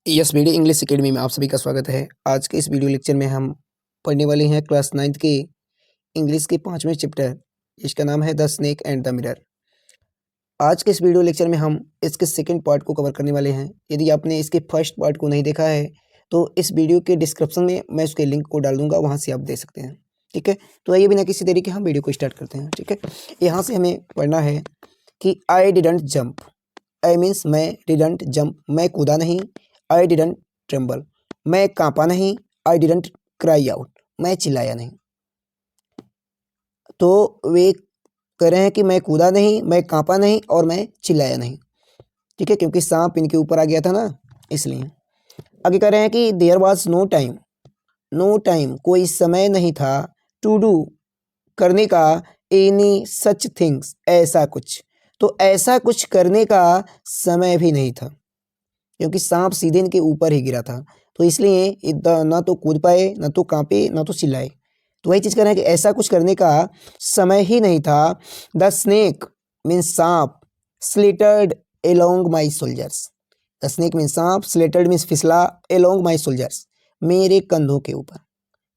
Yes media English academy में आप सभी का स्वागत है। आज के इस वीडियो लेक्चर में हम पढ़ने वाले हैं क्लास 9th के इंग्लिश के 5वें चैप्टर, इसका नाम है the snake and the mirror. आज के इस वीडियो लेक्चर में हम इसके सेकंड पार्ट को कवर करने वाले हैं। यदि आपने इसके फर्स्ट पार्ट को नहीं देखा है तो इस वीडियो के डिस्क्रिप्शन में मैं उसके लिंक को डाल दूंगा, वहाँ से आप देख सकते हैं। ठीक है, तो आइए बिना किसी देरी के हम वीडियो को स्टार्ट करते हैं। ठीक है, यहाँ से हमें पढ़ना है कि I didn't jump. I means मैं, डिडंट जंप मैं कूदा नहीं, आई डिडंट ट्रेम्बल मैं कांपा नहीं, आई डिडंट क्राई आउट मैं चिल्लाया नहीं। तो वे कह रहे हैं कि मैं कूदा नहीं, मैं कांपा नहीं और मैं चिल्लाया नहीं। ठीक है, क्योंकि सांप इनके ऊपर आ गया था ना, इसलिए। आगे कह रहे हैं कि there was no time, no time कोई समय नहीं था, टू डू करने का, एनी सच थिंग्स ऐसा कुछ, तो ऐसा कुछ करने का समय भी नहीं था, क्योंकि सांप सीधे इनके ऊपर ही गिरा था। तो इसलिए ना तो कूद पाए, ना तो कांपे, ना तो चिल्लाए। तो वही चीज़ कर रहे हैं कि ऐसा कुछ करने का समय ही नहीं था। द स्नेक मीन्स सांप, slithered along my soldiers. The snake means सांप, स्लिटर्ड मीन्स फिसला, एलोंग माई सोल्जर्स मेरे कंधों के ऊपर।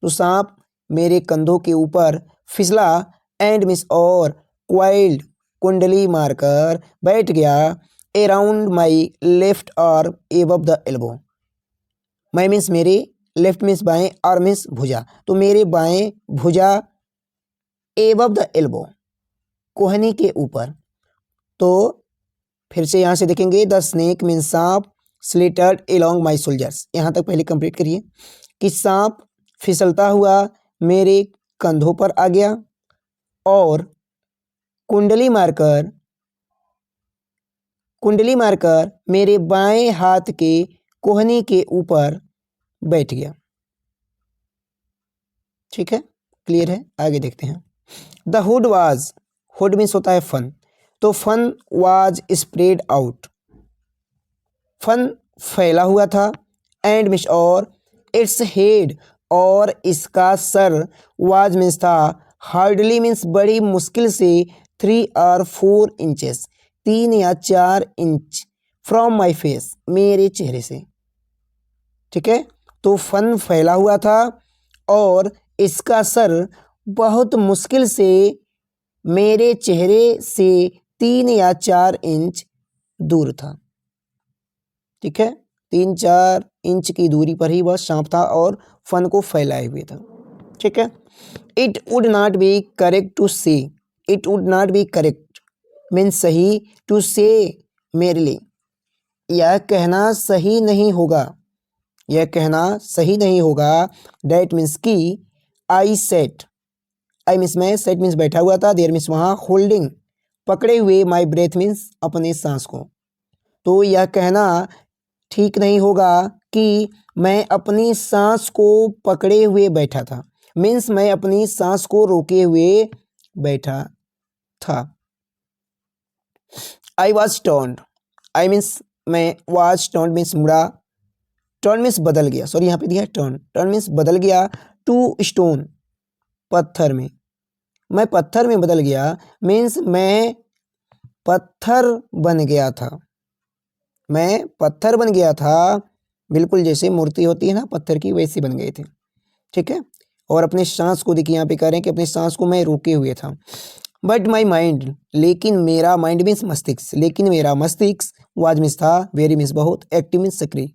तो सांप मेरे कंधों के ऊपर फिसला, एंड मीन्स और, क्वाइल्ड कुंडली मारकर बैठ गया, around my left arm above the elbow. मैं मीन्स मेरे, लेफ्ट मीन्स बाएं, आर्म मीन्स भुजा, तो मेरे बाएं भुजा, एबव द एल्बो कोहनी के ऊपर। तो फिर से यहाँ से देखेंगे, द स्नेक मीन्स सांप, स्लिटर्ड एलोंग माई सोल्जर्स। यहाँ तक पहले कंप्लीट करिए कि सांप फिसलता हुआ मेरे कंधों पर आ गया और कुंडली मारकर मेरे बाएं हाथ के कोहनी के ऊपर बैठ गया। ठीक है, क्लियर है। आगे देखते हैं। द हुड मीन्स होता है फन, तो फन वाज स्प्रेड आउट, फन फैला हुआ था, एंड मीन्स और, इट्स हेड और इसका सर, वाज मीन्स था, हार्डली मीन्स बड़ी मुश्किल से, 3 और 4 इंचेस 3 या 4 इंच, फ्रॉम माई फेस मेरे चेहरे से। ठीक है, तो फन फैला हुआ था और इसका सर बहुत मुश्किल से मेरे चेहरे से 3 या 4 इंच दूर था। ठीक है, 3-4 इंच की दूरी पर ही वह सांप था और फन को फैलाए हुए था। ठीक है, it would not be correct to say, it would not be correct means सही, टू से मेरे लिए, यह कहना सही नहीं होगा, यह कहना सही नहीं होगा, डैट मीन्स की, आई सेट, आई मीन्स मैं, सेट मीन्स बैठा हुआ था, देयर मीन्स वहाँ, होल्डिंग पकड़े हुए, माई ब्रेथ मीन्स अपने सांस को। तो यह कहना ठीक नहीं होगा कि मैं अपनी सांस को पकड़े हुए बैठा था, मीन्स मैं अपनी सांस को रोके हुए बैठा था। I was turned, I means मैं, वॉज टर्न्ड मीन्स मुड़ा, टर्न मीन्स बदल गया, सॉरी यहाँ पे दिया है टर्न, टर्न मीन्स बदल गया, टू स्टोन पत्थर में, मैं पत्थर में बदल गया, मीन्स मैं पत्थर बन गया था, मैं पत्थर बन गया था, बिल्कुल जैसे मूर्ति होती है ना पत्थर की, वैसी बन गए थे। ठीक है, और अपने सांस को देखिए, यहाँ पे कह रहे हैं कि अपने सांस को मैं रोके हुए था। बट माई माइंड, लेकिन मेरा माइंड मीन्स मस्तिष्क, लेकिन मेरा मस्तिष्क, वाज मीन्स था, वेरी मीन्स बहुत, एक्टिव मीन्स सक्रिय,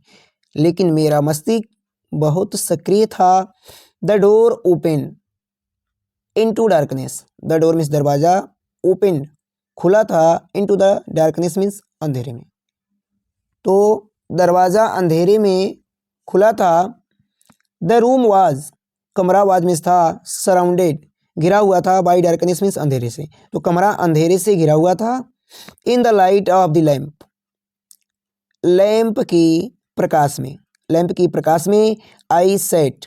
लेकिन मेरा मस्तिष्क बहुत सक्रिय था। The door open into darkness, the door means दरवाजा, ओपन खुला था, इनटू द डार्कनेस मीन्स अंधेरे में, तो दरवाजा अंधेरे में खुला था। द रूम वाज, कमरा वाज मीन्स था, सराउंडेड घिरा हुआ था, बाई डार्कनेस मीन्स अंधेरे से, तो कमरा अंधेरे से घिरा हुआ था। In the light of the lamp, lamp की प्रकाश में, लैंप की प्रकाश में, आई सेट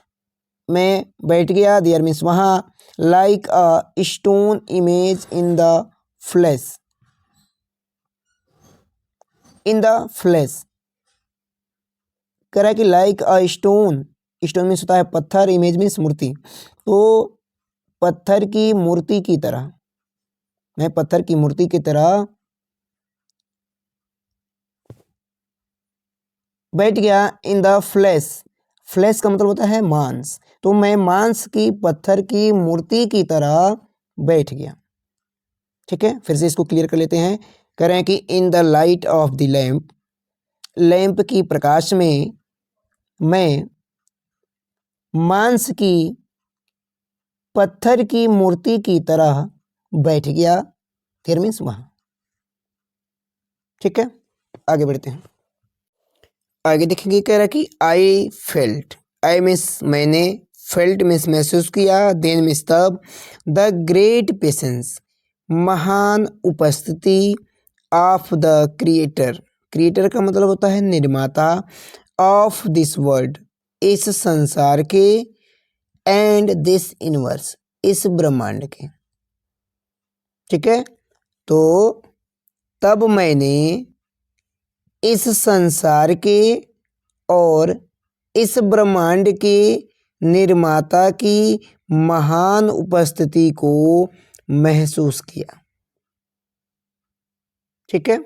मैं बैठ गया, देयर मीन्स वहाँ, like a stone image in the flash, in the flash कह रहा है कि like a stone, stone means होता है पत्थर, इमेज मीन्स मूर्ति, तो पत्थर की मूर्ति की तरह, मैं पत्थर की मूर्ति की तरह बैठ गया इन द फ्लैश, फ्लैश का मतलब होता है मांस, तो मैं मांस की पत्थर की मूर्ति की तरह बैठ गया। ठीक है, फिर से इसको क्लियर कर लेते हैं। कह रहे हैं कि in the light of the lamp, lamp की प्रकाश में मैं मांस की पत्थर की मूर्ति की तरह बैठ गया, देयर मीन्स वहां। ठीक है, आगे बढ़ते हैं। आगे देखेंगे, कह रहा है कि आई फेल्ट, आई मीन्स मैंने, फेल्ट मीन्स महसूस किया, देन मीन्स तब, द ग्रेट पेशेंस महान उपस्थिति, ऑफ द क्रिएटर, क्रिएटर का मतलब होता है निर्माता, ऑफ दिस वर्ल्ड इस संसार के, एंड दिस यूनिवर्स इस ब्रह्मांड के। ठीक है, तो तब मैंने इस संसार के और इस ब्रह्मांड के निर्माता की महान उपस्थिति को महसूस किया। ठीक है,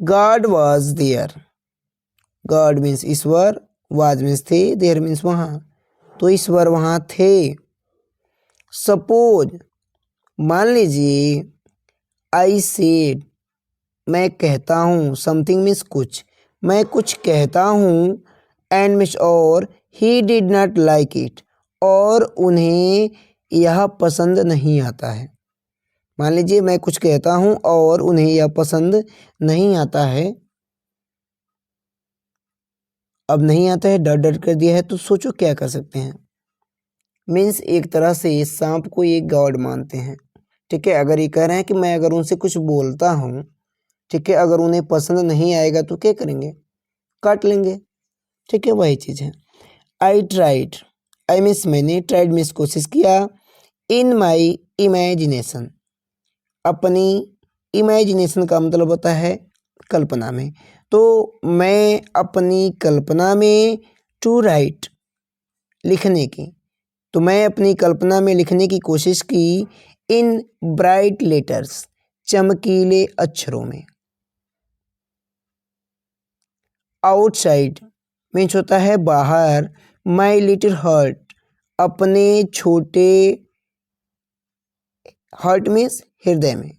God was there, God means ईश्वर, वाज मीन्स थे, देयर मीन्स वहाँ, तो ईश्वर वहाँ थे। सपोज मान लीजिए, आई सेड मैं कहता हूँ, समथिंग मीन्स कुछ, मैं कुछ कहता हूँ, एंड मीन्स और, he did not like it और उन्हें यह पसंद नहीं आता है। मान लीजिए मैं कुछ कहता हूँ और उन्हें यह पसंद नहीं आता है। अब नहीं आता है, डर डर कर दिया है, तो सोचो क्या कर सकते हैं। मीन्स एक तरह से सांप को एक गॉड मानते हैं। ठीक है, अगर ये कह रहे हैं कि मैं अगर उनसे कुछ बोलता हूँ, ठीक है, अगर उन्हें पसंद नहीं आएगा तो क्या करेंगे, काट लेंगे। ठीक है, वही चीज़ है। आई ट्राइड, आई मीन्स मैंने, ट्राइड मीन्स कोशिश किया, इन माई इमेजिनेशन, अपनी इमेजिनेशन का मतलब होता है कल्पना में, तो मैं अपनी कल्पना में, टू राइट लिखने की, तो मैं अपनी कल्पना में लिखने की कोशिश की, इन ब्राइट लेटर्स चमकीले अक्षरों में। आउटसाइड मीन्स होता है बाहर, माई लिटिल हार्ट अपने छोटे, हार्ट मीन्स हृदय में,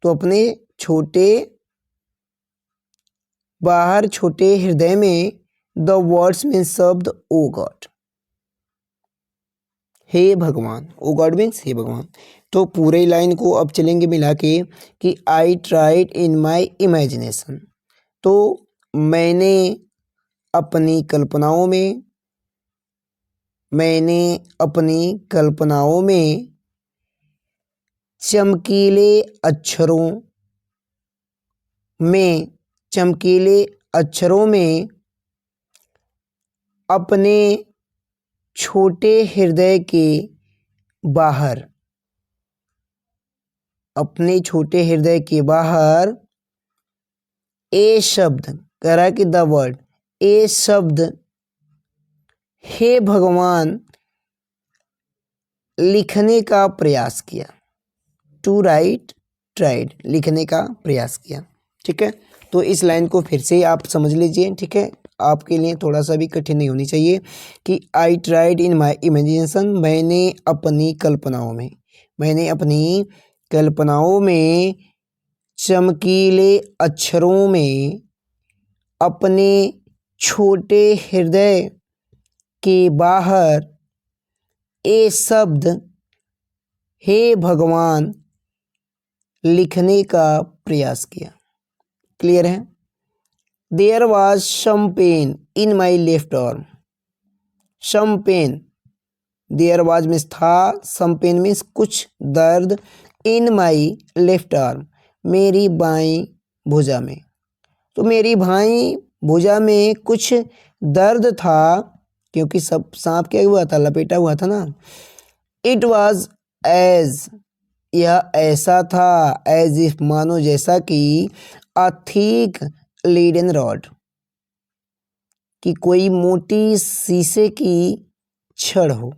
तो अपने छोटे, बाहर छोटे हृदय में, द वर्ड्स मीन्स शब्द, ओ गॉड हे भगवान, ओ गॉड मीन्स हे भगवान। तो पूरे लाइन को अब चलेंगे मिला के कि I tried in my imagination, तो मैंने अपनी कल्पनाओं में, मैंने अपनी कल्पनाओं में चमकीले अक्षरों में, चमकीले अक्षरों में अपने छोटे हृदय के बाहर, अपने छोटे हृदय के बाहर, ए शब्द, कह रहा है कि द वर्ड, ए शब्द, हे भगवान लिखने का प्रयास किया, टू राइट ट्राइड लिखने का प्रयास किया। ठीक है, तो इस लाइन को फिर से आप समझ लीजिए। ठीक है, आपके लिए थोड़ा सा भी कठिन नहीं होनी चाहिए कि I tried in my imagination, मैंने अपनी कल्पनाओं में, मैंने अपनी कल्पनाओं में चमकीले अक्षरों में अपने छोटे हृदय के बाहर ए शब्द, हे भगवान लिखने का प्रयास किया। क्लियर है। There was some pain in my left arm, some pain, there was means था, सम पेन मीन्स कुछ दर्द, इन माई लेफ्ट आर्म मेरी बाईं भुजा में, तो मेरी बाईं भुजा में कुछ दर्द था, क्योंकि सब सांप क्या हुआ था, लपेटा हुआ था ना। इट वॉज एज, यह ऐसा था, एज इफ मानो जैसा कि, अ थिक लीडन रॉड कि कोई मोटी शीशे की छड़ हो,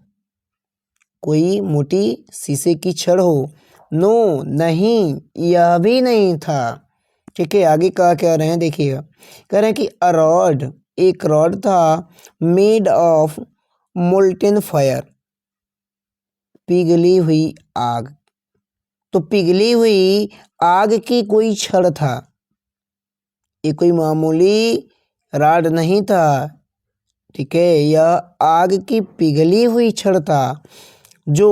कोई मोटी शीशे की छड़ हो। नो नहीं, यह भी नहीं था, ठीक है, आगे क्या कह रहे हैं देखिएगा, कह रहे हैं कि अ रॉड, एक रॉड था, मेड ऑफ मोल्टेन फायर, पिघली हुई आग। तो पिघली हुई आग की कोई छड़ था, ये कोई मामूली रॉड नहीं था। ठीक है, यह आग की पिघली हुई छड़ था जो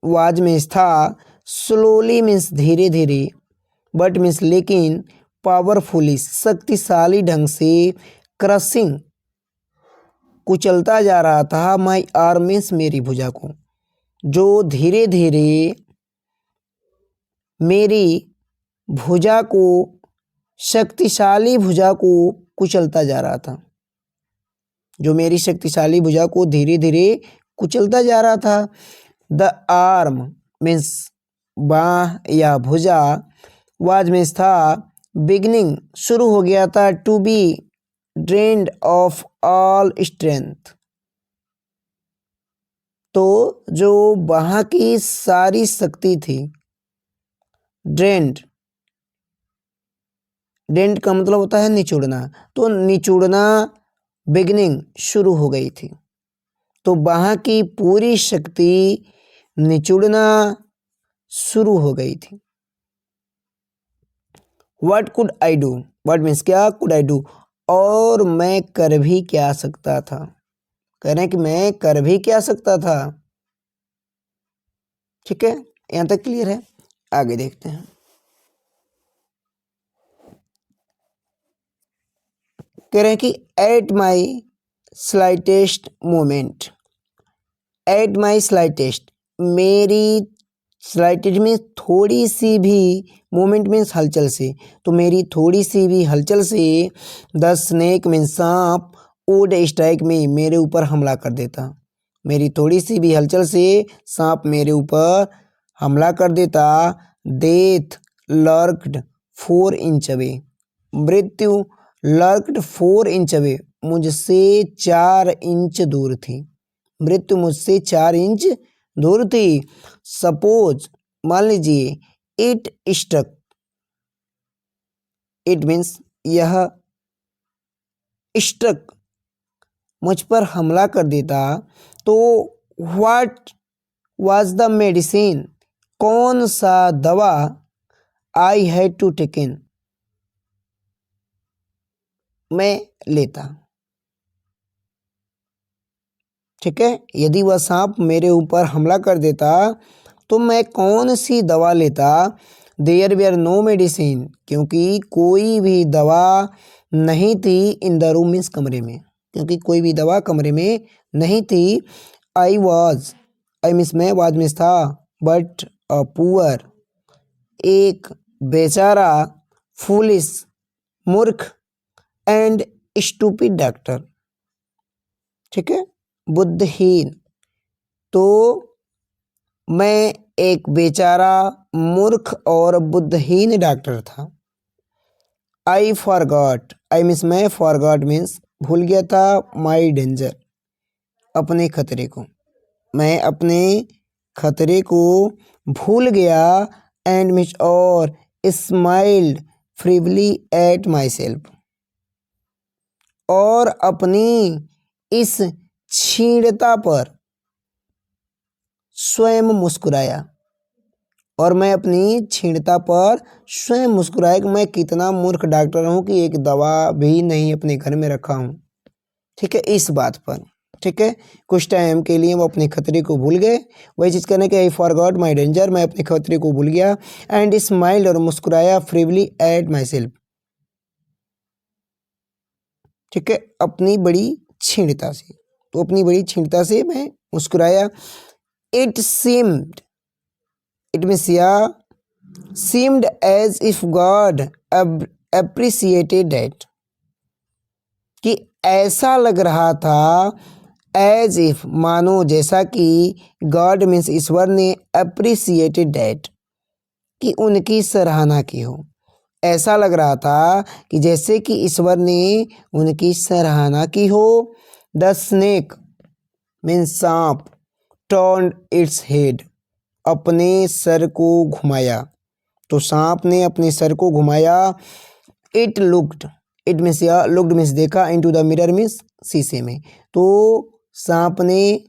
वाज में था, स्लोली मीन्स धीरे धीरे, बट मीन्स लेकिन, पावरफुली शक्तिशाली ढंग से, क्रशिंग कुचलता जा रहा था, माई आर्म मीन्स मेरी भुजा को, जो धीरे धीरे मेरी भुजा को, शक्तिशाली भुजा को कुचलता जा रहा था, जो मेरी शक्तिशाली भुजा को धीरे धीरे कुचलता जा रहा था। द आर्म मीन्स बाह या भुजा, वाज मीन्स था, बिगनिंग शुरू हो गया था, to be drained of all strength, तो जो वहाँ की सारी शक्ति थी, ड्रेन्ड, ड्रेन्ड का मतलब होता है निचोड़ना, तो निचोड़ना बिगनिंग शुरू हो गई थी, तो वहाँ की पूरी शक्ति निचोड़ना शुरू हो गई थी। What could I do? What means क्या, could I do, और मैं कर भी क्या सकता था, कह रहे हैं कि मैं कर भी क्या सकता था। ठीक है, यहाँ तक क्लियर है, आगे देखते हैं। कह रहे हैं कि at my slightest moment, at my slightest, मेरी स्लाइटेड में थोड़ी सी भी, मोमेंट मीन्स हलचल से, तो मेरी थोड़ी सी भी हलचल से, द स्नेक मीन्स सांप, वुड स्ट्राइक में मेरे ऊपर हमला कर देता, मेरी थोड़ी सी भी हलचल से सांप मेरे ऊपर हमला कर देता। डेथ लर्क्ड 4 इंच अवे, मृत्यु लर्क्ड 4 इंच अवे, मुझसे 4 इंच दूर थी, मृत्यु मुझसे 4 इंच दूर थी। सपोज मान लीजिए, इट स्ट्रक, इट मीन्स यह, स्ट्रक मुझ पर हमला कर देता, तो व्हाट वाज द मेडिसिन, कौन सा दवा, आई हैड टू टेकन, मैं लेता। ठीक है, यदि वह सांप मेरे ऊपर हमला कर देता तो मैं कौन सी दवा लेता। देयर वेयर नो मेडिसिन, क्योंकि कोई भी दवा नहीं थी, इन द रूम मीन्स कमरे में, क्योंकि कोई भी दवा कमरे में नहीं थी। आई वॉज, आई मीन्स मैं, वाज मीन्स था, बट अ पुअर, एक बेचारा, फूलिश मूर्ख, एंड स्टूपिड डॉक्टर। ठीक है, बुद्धिहीन, तो मैं एक बेचारा, मूर्ख और बुद्धिहीन डॉक्टर था। आई फॉरगॉट, आई मीन्स मैं, फॉरगॉट मीन्स भूल गया था, माई डेंजर, अपने खतरे को, मैं अपने खतरे को भूल गया, एंड मीन्स और, स्माइल्ड फ्रीवली एट माई सेल्फ, और अपनी इस क्षीणता पर स्वयं मुस्कुराया, और मैं अपनी क्षीणता पर स्वयं मुस्कुराया कि मैं कितना मूर्ख डॉक्टर हूँ कि एक दवा भी नहीं अपने घर में रखा हूँ। ठीक है, इस बात पर, ठीक है, कुछ टाइम के लिए वो अपने खतरे को भूल गए, वही चीज़ करने के, आई फॉरगॉट माई डेंजर, मैं अपने खतरे को भूल गया, एंड स्माइल्ड और मुस्कुराया, फ्रीवली एट माई सेल्फ, ठीक है, अपनी बड़ी क्षीणता से, तो अपनी बड़ी क्षीणता से मैं मुस्कुराया। इट सीम्ड, इट मीन्स या, seemed as if God appreciated that, कि ऐसा लग रहा था, एज इफ मानो जैसा कि, गॉड मीन्स ईश्वर ने, एप्रिसिएटेड दैट कि उनकी सराहना की हो, ऐसा लग रहा था कि जैसे कि ईश्वर ने उनकी सराहना की हो। द स्नेक मीन्स सांप, टर्न्ड इट्स हेड, अपने सर को घुमाया, तो सांप ने अपने सर को घुमाया, इट लुक्ड, इट मीन्स या लुक्ड मीन्स देखा, इनटू द मिरर मीन्स शीशे में। तो सांप ने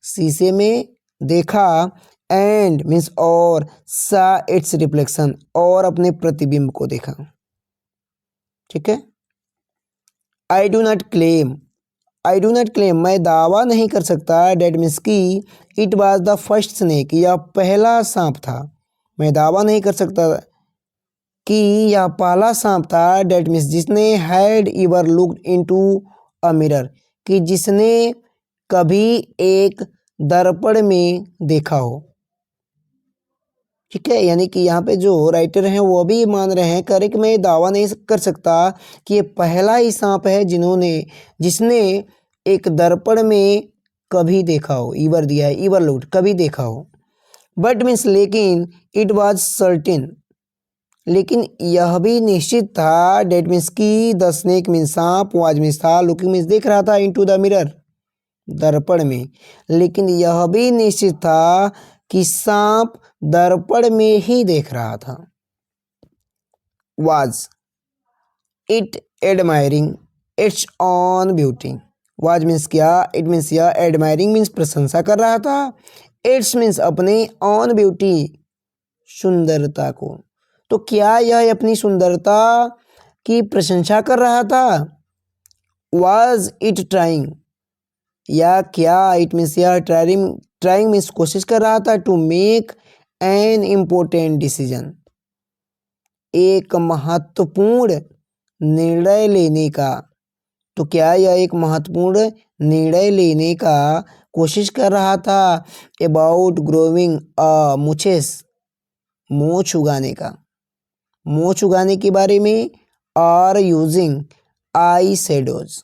शीशे में देखा, एंड मीन्स और, सा इट्स रिफ्लेक्शन और अपने प्रतिबिंब को देखा। ठीक है। I do not claim, I do not claim मैं दावा नहीं कर सकता, डेट मीन्स की it was the first snake यह पहला सांप था। मैं दावा नहीं कर सकता कि यह पहला सांप था, डेट मीन्स जिसने had ever looked into a mirror कि जिसने कभी एक दर्पण में देखा हो। ठीक है, यानी कि यहाँ पे जो राइटर हैं वो भी मान रहे हैं, करेक्ट, मैं दावा नहीं कर सकता कि ये पहला ही सांप है जिसने एक दर्पण में कभी देखा हो, ईवर दिया है, ईवर लुक्ड कभी देखा हो। बट मीन्स लेकिन, इट वाज सर्टेन लेकिन यह भी निश्चित था, डेट मीन्स की द स्नेक मीन्स सांप, वाज मीन्स था, लुकिंग मीन्स देख रहा था, इनटू द मिरर दर्पण में, लेकिन यह भी निश्चित था कि सांप दर्पण में ही देख रहा था। Was it admiring it's on beauty, was means क्या, इट मीन्स या, एडमायरिंग मीन्स प्रशंसा कर रहा था, इट्स मीन्स अपने, ऑन ब्यूटी सुंदरता को। तो क्या यह अपनी सुंदरता की प्रशंसा कर रहा था। वाज इट ट्राइंग, या क्या, इट मीन्स या, ट्राइंग मीन्स कोशिश कर रहा था, to make an important decision एक महत्वपूर्ण निर्णय लेने का। तो क्या यह एक महत्वपूर्ण निर्णय लेने का कोशिश कर रहा था, अबाउट ग्रोविंग अ मूछेस मोछ उगाने का, मोछ उगाने के बारे में, और using eye shadows,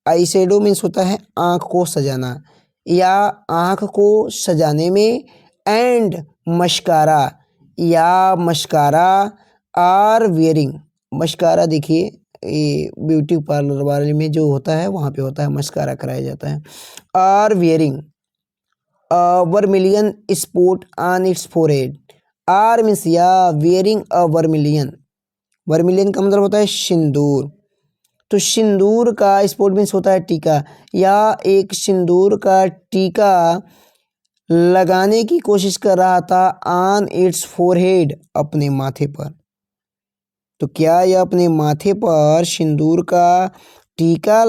eye shadow means होता है आँख को सजाना, या आँख को सजाने में, एंड मस्कारा या मस्कारा, आर वियरिंग, मस्कारा देखिए ये ब्यूटी पार्लर वाले में जो होता है वहाँ पे होता है, मस्कारा कराया जाता है। Are wearing vermilion spot on its forehead, are means या, वियरिंग अ वर्मिलियन, वर्मिलियन का मतलब होता है सिंदूर, तो सिंदूर का स्पॉट मीन्स होता है टीका, या एक सिंदूर का टीका लगाने की कोशिश कर रहा था, ऑन इट्स फोरहेड अपने माथे पर। तो क्या यह अपने माथे पर सिंदूर का टीका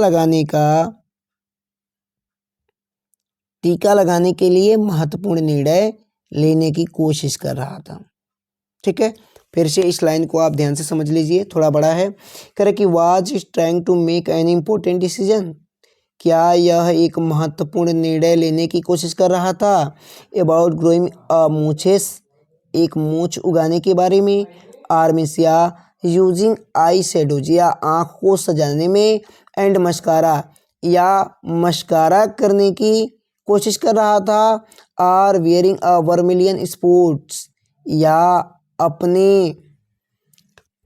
लगाने के लिए महत्वपूर्ण निर्णय लेने की कोशिश कर रहा था। ठीक है, फिर से इस लाइन को आप ध्यान से समझ लीजिए, थोड़ा बड़ा है। करे कि was is trying to make an important decision, क्या यह एक महत्वपूर्ण निर्णय लेने की कोशिश कर रहा था, अबाउट ग्रोइंग अ मूछेस एक मूछ उगाने के बारे में, आर मीन्स या, यूजिंग आई शेडोज या आँख को सजाने में, एंड मस्कारा या मस्कारा करने की कोशिश कर रहा था, are wearing a vermilion spots या अपने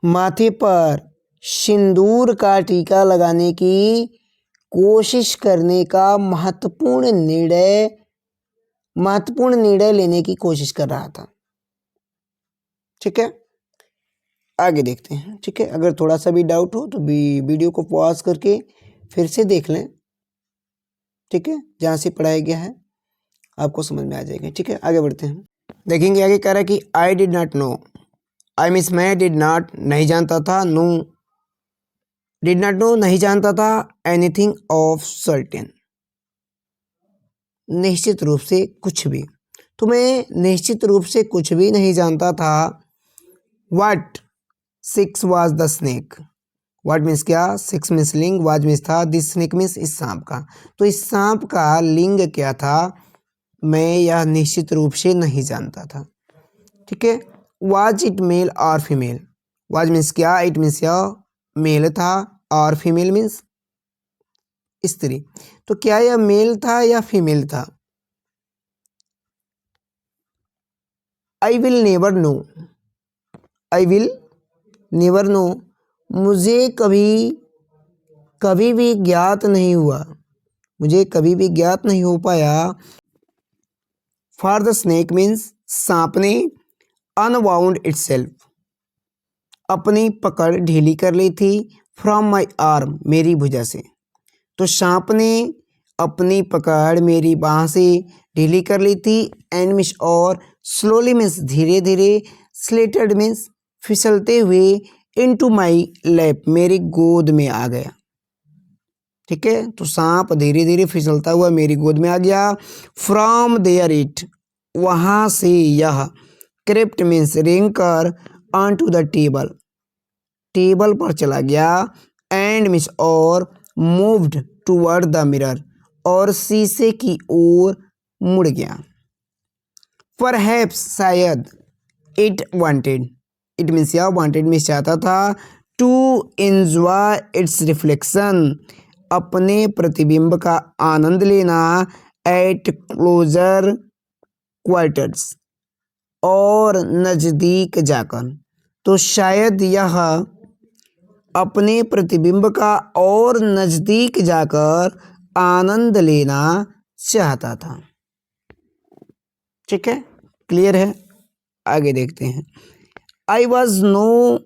माथे पर सिंदूर का टीका लगाने की कोशिश करने का महत्वपूर्ण निर्णय लेने की कोशिश कर रहा था। ठीक है, आगे देखते हैं। ठीक है, अगर थोड़ा सा भी डाउट हो तो वीडियो को पॉज करके फिर से देख लें। ठीक है, जहाँ से पढ़ाया गया है आपको समझ में आ जाएगा। ठीक है, आगे बढ़ते हैं। देखेंगे आगे कह रहा है कि I did not know, I means मैं, डिड नॉट नहीं जानता था, नो डिड नॉट नो नहीं जानता था, एनीथिंग ऑफ सर्टेन निश्चित रूप से कुछ भी, तो मैं निश्चित रूप से कुछ भी नहीं जानता था। What six was the snake, what means क्या, सिक्स मीन्स लिंग, वाज मीन्स था, दिस स्नेक मीन्स इस सांप का, तो इस सांप का लिंग क्या था मैं यह निश्चित रूप से नहीं जानता था। ठीक है, वाज इट मेल और फीमेल, वाज मीन्स क्या, इट मीन्स यह मेल था, और फीमेल मीन्स स्त्री, तो क्या यह मेल था या फीमेल था। I will never know, I will never know मुझे कभी भी ज्ञात नहीं हुआ, मुझे कभी भी ज्ञात नहीं हो पाया। फॉर द स्नेक मीन्स सांप ने अनबाउंड इटसेल्फ, अपनी पकड़ ढीली कर ली थी फ्रॉम माई आर्म, मेरी भुजा से। तो सांप ने अपनी पकड़ मेरी बाह से ढीली कर ली थी। एंड मीन्स और स्लोली मीन्स धीरे धीरे, स्लेटेड मीन्स फिसलते हुए, इनटू माई लैप, मेरी गोद में आ गया। ठीक है, तो सांप धीरे धीरे फिसलता हुआ मेरी गोद में आ गया। फ्रॉम देयर इट, वहां से यह, क्रिप्ट मीन्स रेंग कर, on to the table, table पर चला गया। एंड मीन्स और, मूव्ड टूवर्ड द मिरर, और शीशे की ओर मुड़ गया। परहैप्स शायद, इट वांटेड, इट मीन्स यह वांटेड मीन्स चाहता था, टू एंजॉय इट्स रिफ्लेक्शन, अपने प्रतिबिंब का आनंद लेना, एट क्लोजर क्वार्टर्स, और नज़दीक जाकर। तो शायद यह अपने प्रतिबिंब का और नज़दीक जाकर आनंद लेना चाहता था। ठीक है, क्लियर है, आगे देखते हैं। I was no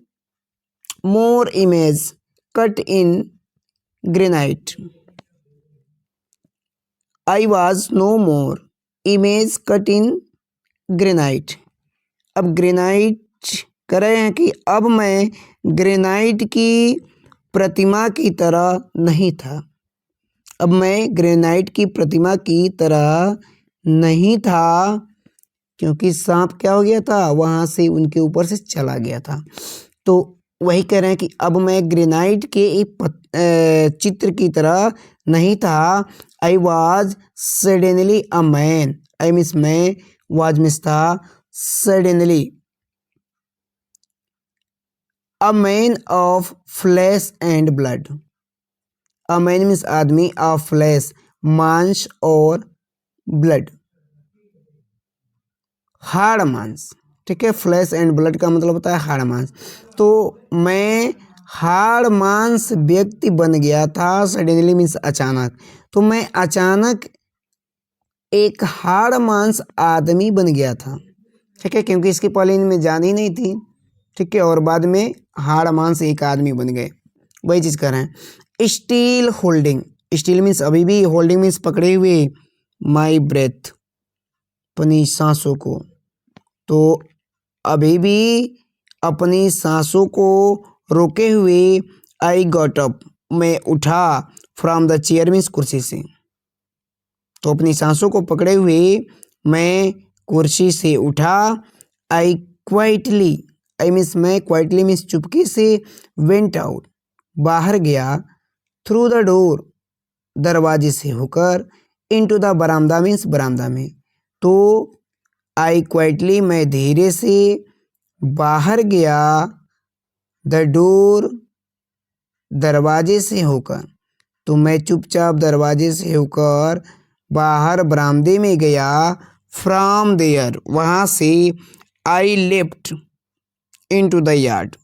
more image cut in granite, I was no more image cut in granite. अब ग्रेनाइट कह रहे हैं कि अब मैं ग्रेनाइट की प्रतिमा की तरह नहीं था। अब मैं ग्रेनाइट की प्रतिमा की तरह नहीं था, क्योंकि सांप क्या हो गया था, वहाँ से उनके ऊपर से चला गया था। तो वही कह रहे हैं कि अब मैं ग्रेनाइट के एक चित्र की तरह नहीं था। I was suddenly a man, I means मैं, वाज मीन्स था, suddenly a man of flash and blood, a man means आदमी, ऑफ फ्लैश मांस और ब्लड हाड़ मांस। ठीक है, फ्लैश एंड ब्लड का मतलब होता है हाड़ मांस। तो मैं हाड़ मांस व्यक्ति बन गया था, सडनली मीन्स अचानक। तो मैं अचानक एक हाड़ मांस आदमी बन गया था। ठीक है, क्योंकि इसकी पहले इनमें जान ही नहीं थी। ठीक है, और बाद में हाड़ मांस एक आदमी बन गए, वही चीज़ कर रहे हैं। स्टील होल्डिंग, स्टील मीन्स अभी भी, होल्डिंग मीन्स पकड़े हुए, माई ब्रेथ, अपनी सांसों को। तो अभी भी अपनी सांसों को रोके हुए, आई गॉट अप, मैं उठा, फ्रॉम द चेयर मीन्स कुर्सी से। तो अपनी सांसों को पकड़े हुए मैं कुर्सी से उठा। आई क्वाइटली, आई मीन्स मैं, क्वाइटली मीन्स चुपके से, वेंट आउट, बाहर गया, थ्रू द डोर, दरवाजे से होकर, इनटू द बरामदा मीन्स बरामदा में। तो आई क्वाइटली, मैं धीरे से बाहर गया, द डोर, दरवाजे से होकर। तो मैं चुपचाप दरवाजे से होकर बाहर बरामदे में गया। फ्रॉम देयर, वहाँ से, I left into the yard,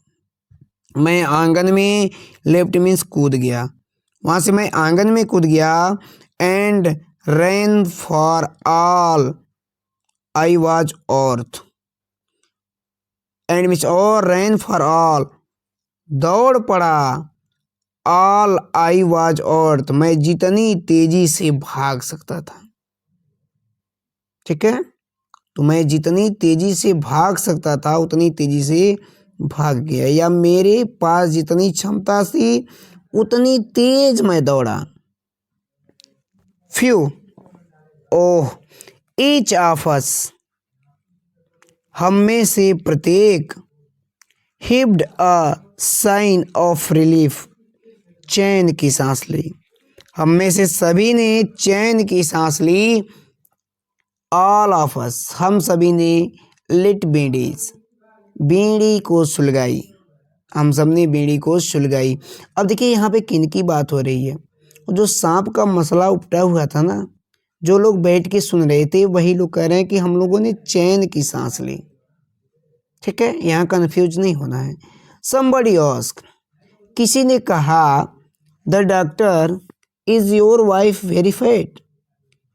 मैं आंगन में, लेफ्ट मीन्स कूद गया, वहाँ से मैं आंगन में कूद गया। And ran for all I was earth, and means और, रैन फॉर ऑल, दौड़ पड़ा, ऑल आई वाज अर्थ, मैं जितनी तेजी से भाग सकता था। ठीक है, तो मैं जितनी तेजी से भाग सकता था उतनी तेजी से भाग गया, या मेरे पास जितनी क्षमता थी उतनी तेज मैं दौड़ा। Phew, oh, each of us, हम में से प्रत्येक, heaved a sign of relief, चैन की सांस ली, हम में से सभी ने चैन की सांस ली। ऑल ऑफ अस, हम सभी ने, लिट बीडीज, बीड़ी को सुलगाई, हम सब ने बीड़ी को सुलगाई। अब देखिए यहाँ पे किन की बात हो रही है, जो सांप का मसला उपटा हुआ था ना, जो लोग बैठ के सुन रहे थे वही लोग कह रहे हैं कि हम लोगों ने चैन की सांस ली। ठीक है, यहाँ कन्फ्यूज नहीं होना है। समबडी आस्क्ड, किसी ने कहा, the doctor, is your wife very fat,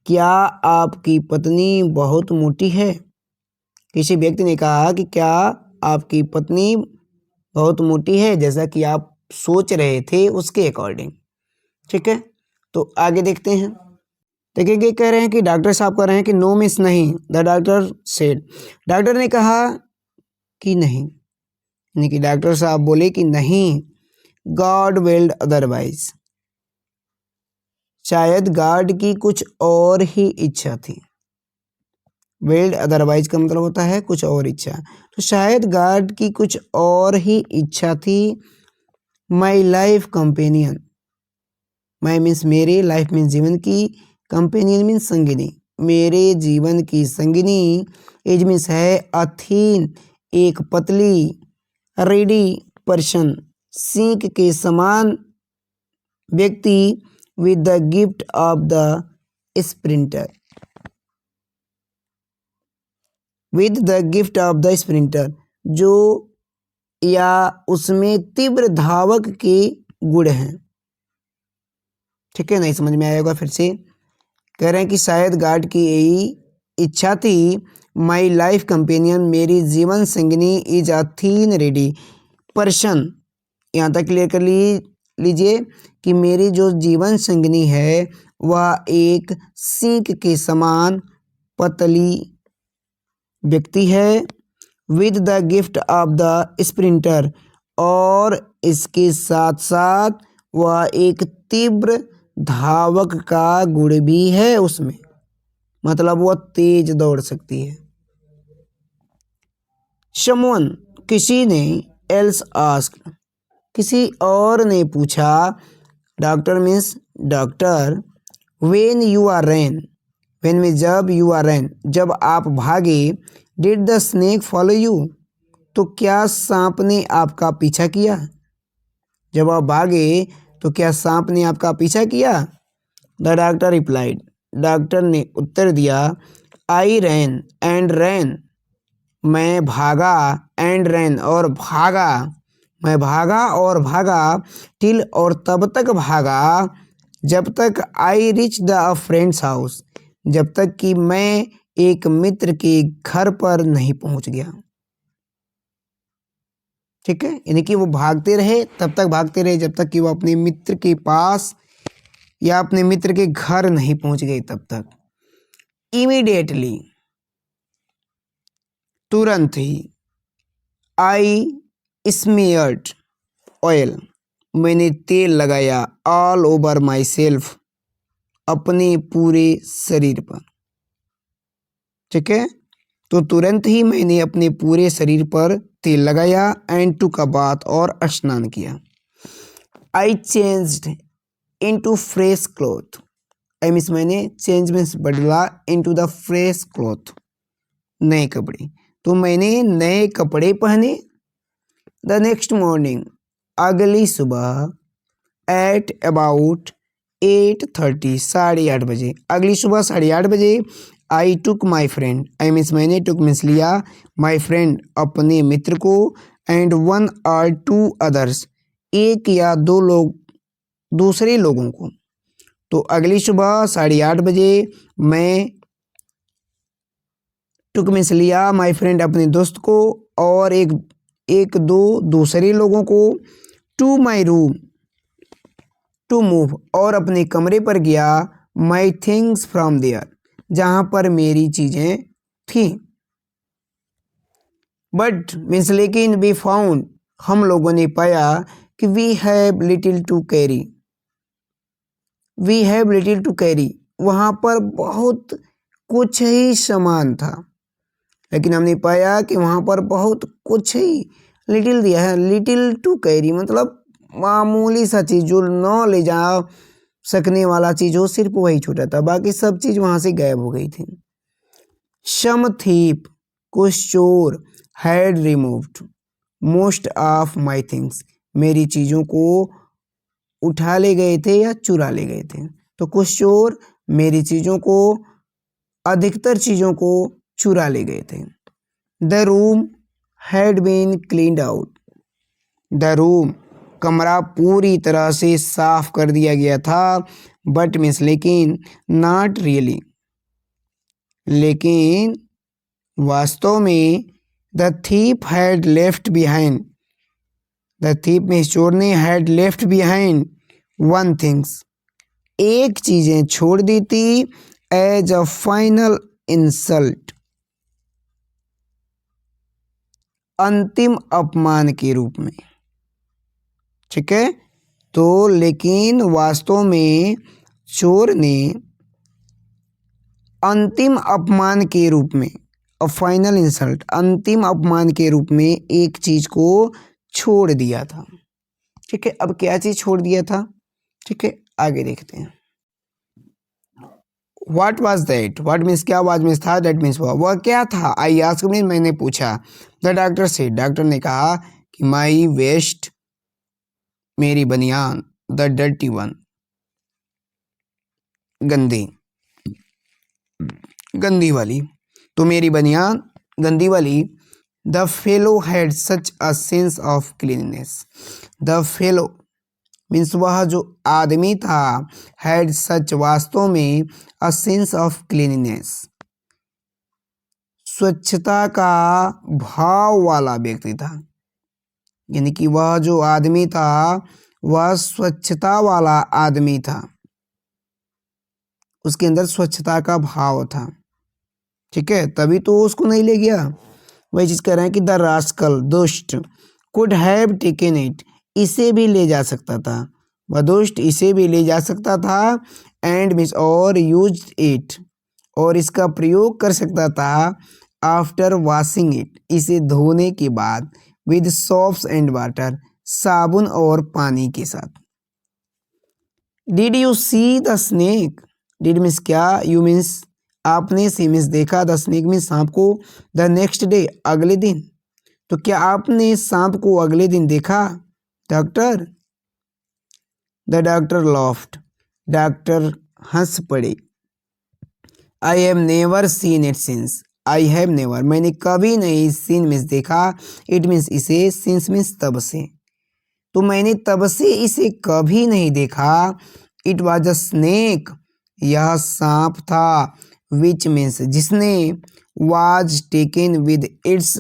क्या आपकी पत्नी बहुत मोटी है। किसी व्यक्ति ने कहा कि क्या आपकी पत्नी बहुत मोटी है, जैसा कि आप सोच रहे थे उसके अकॉर्डिंग। ठीक है, तो आगे देखते हैं। देखिए कि कह रहे हैं कि डॉक्टर साहब कह रहे हैं कि नो मिस नहीं, द डॉक्टर सेड, डॉक्टर ने कहा कि नहीं, यानी कि डॉक्टर साहब बोले कि नहीं, गॉड विल्ड अदरवाइज, शायद गॉड की कुछ और ही इच्छा थी। विल्ड अदरवाइज का मतलब होता है कुछ और इच्छा, तो शायद गॉड की कुछ और ही इच्छा थी। My life companion, my means मेरे, लाइफ मीन्स जीवन की, कंपेनियन मीन्स संगिनी, मेरे जीवन की संगिनी, एज मीन्स है, अथीन एक पतली, रेडी पर्सन सीख के समान व्यक्ति, with the gift of the sprinter, with the gift of the sprinter, जो या उसमें तीव्र धावक के गुण हैं। ठीक है, नहीं समझ में आया होगा, फिर से कह रहे हैं कि शायद गॉड की यही इच्छा थी। माई लाइफ कंपेनियन, मेरी जीवन संगिनी, is a thin ready person, यहाँ तक क्लियर कर लीजिए कि मेरी जो जीवन संगिनी है वह एक सीख के समान पतली व्यक्ति है। With the gift of the sprinter, और इसके साथ साथ वह एक तीव्र धावक का गुण भी है उसमें, मतलब वह तेज दौड़ सकती है। समवन, किसी ने, एल्स आस्क्ड, किसी और ने पूछा, doctor means doctor, when you are ran, when में जब, यू आर रैन जब आप भागे, did the snake follow you, तो क्या सांप ने आपका पीछा किया, जब आप भागे तो क्या सांप ने आपका पीछा किया। द डॉक्टर रिप्लाइड, डॉक्टर ने उत्तर दिया, आई रैन एंड रैन, मैं भागा, एंड रैन और भागा, मैं भागा और भागा, टिल और तब तक भागा, जब तक आई रिच द फ्रेंड्स हाउस, जब तक कि मैं एक मित्र के घर पर नहीं पहुंच गया। ठीक है, यानी कि वो भागते रहे, तब तक भागते रहे जब तक कि वो अपने मित्र के पास या अपने मित्र के घर नहीं पहुंच गए तब तक। इमीडिएटली, तुरंत ही, आई स्मीयर्ड ऑयल, मैंने तेल लगाया, ऑल ओवर माई सेल्फ, अपने पूरे शरीर पर। ठीक है, तो तुरंत ही मैंने अपने पूरे शरीर पर तेल लगाया, एंड टुक अ बाथ, और स्नान किया। आई changed into fresh cloth, I means मैंने चेंज मीन्स बदला, इनटू द फ्रेश क्लॉथ, नए कपड़े, तो मैंने नए कपड़े पहने। द नेक्स्ट मॉर्निंग, अगली सुबह, एट अबाउट 8:30, 8:30 बजे, अगली सुबह 8:30 बजे, आई टुक माई फ्रेंड, आई मीन्स मैंने, टुक मीन्स लिया, माई फ्रेंड अपने मित्र को, एंड 1 और 2 अदर्स, एक या दो लोग, दूसरे लोगों को। तो अगली सुबह 8:30 बजे मैं, टुक मीन्स लिया, माई फ्रेंड अपने दोस्त को, और एक दो दूसरे लोगों को, to my room, to move, और अपने कमरे पर गया, माई थिंग्स फ्रॉम देयर, जहाँ पर मेरी चीज़ें थी। बट मीन्स लेकिन, वी फाउंड, हम लोगों ने पाया कि we have little to carry, we have little to carry, वहाँ पर बहुत कुछ ही सामान था, लेकिन हमने पाया कि वहाँ पर बहुत कुछ ही, लिटिल दिया है, लिटिल टू कैरी मतलब मामूली सा चीज़, जो न ले जा सकने वाला चीज़ हो, सिर्फ वही छूटा था, बाकी सब चीज़ वहाँ से गायब हो गई थी। सम थीप, कुछ चोर, had removed most of my things, मेरी चीज़ों को उठा ले गए थे या चुरा ले गए थे। तो कुछ चोर मेरी चीज़ों को, अधिकतर चीज़ों को चुरा ले गए थे। The room had been cleaned out, the room कमरा पूरी तरह से साफ कर दिया गया था, बट मीन्स लेकिन, नॉट रियली, लेकिन वास्तव में, the thief had left behind, the thief में चोर ने had left behind one things, एक चीजें छोड़ दी थी एज अ फाइनल इंसल्ट, अंतिम अपमान के रूप में। ठीक है, तो लेकिन वास्तव में चोर ने अंतिम अपमान के रूप में, अ फाइनल इंसल्ट, अंतिम अपमान के रूप में एक चीज को छोड़ दिया था। ठीक है, अब क्या चीज छोड़ दिया था? ठीक है, आगे देखते हैं। What was that? What means क्या, वाज मीन्स था, that मीन्स वह क्या था? आई आस्क्ड मीन्स मैंने पूछा। द डॉक्टर से, डॉक्टर ने कहा कि माई वेस्ट, मेरी बनियान, द डर्टी वन, गंदी, गंदी वाली, तो मेरी बनियान गंदी वाली। The fellow had such a sense of cleanness, the fellow means वह जो आदमी था, हैड सच वास्तव में, अ सेंस ऑफ क्लीननेस, स्वच्छता का भाव वाला व्यक्ति था। यानी कि वह जो आदमी था वह स्वच्छता वाला आदमी था, उसके अंदर स्वच्छता का भाव था। ठीक है, तभी तो उसको नहीं ले गया। वही चीज कह रहे हैं कि द रास्कल, दुष्ट, कुड हैव टेकन इट, इसे भी ले जा सकता था, वह दुष्ट इसे भी ले जा सकता था, एंड मीन्स और, यूज इट, और इसका प्रयोग कर सकता था, आफ्टर वॉशिंग इट, इसे धोने के बाद, विद सोप्स एंड वाटर, साबुन और पानी के साथ। Did you see the snake, did means क्या, यू मीन्स आपने, सी मीन्स देखा, द स्नेक मीन्स सांप को, द नेक्स्ट डे अगले दिन, तो क्या आपने सांप को अगले दिन देखा doctor? The doctor loft, doctor हंस पड़े। I have never seen it since, I have never, मैंने कभी नहीं, सीन मीन्स देखा, इट मीन्स इसे, सिंस मीन्स तब से, तो मैंने तब से इसे कभी नहीं देखा। इट वॉज अ स्नेक, यह सांप था, विच मीन्स जिसने, was taken with its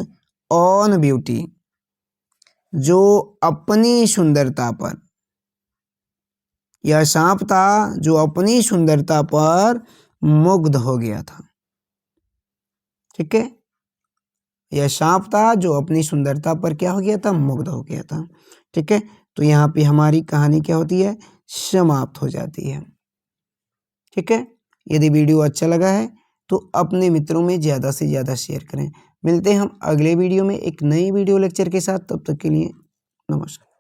on beauty, जो अपनी सुंदरता पर, यह सांप था जो अपनी सुंदरता पर मुग्ध हो गया था। ठीक है, यह सांप था जो अपनी सुंदरता पर क्या हो गया था, मुग्ध हो गया था। ठीक है, तो यहाँ पे हमारी कहानी क्या होती है, समाप्त हो जाती है। ठीक है, यदि वीडियो अच्छा लगा है तो अपने मित्रों में ज़्यादा से ज़्यादा शेयर करें। मिलते हैं हम अगले वीडियो में एक नई वीडियो लेक्चर के साथ, तब तक के लिए नमस्कार।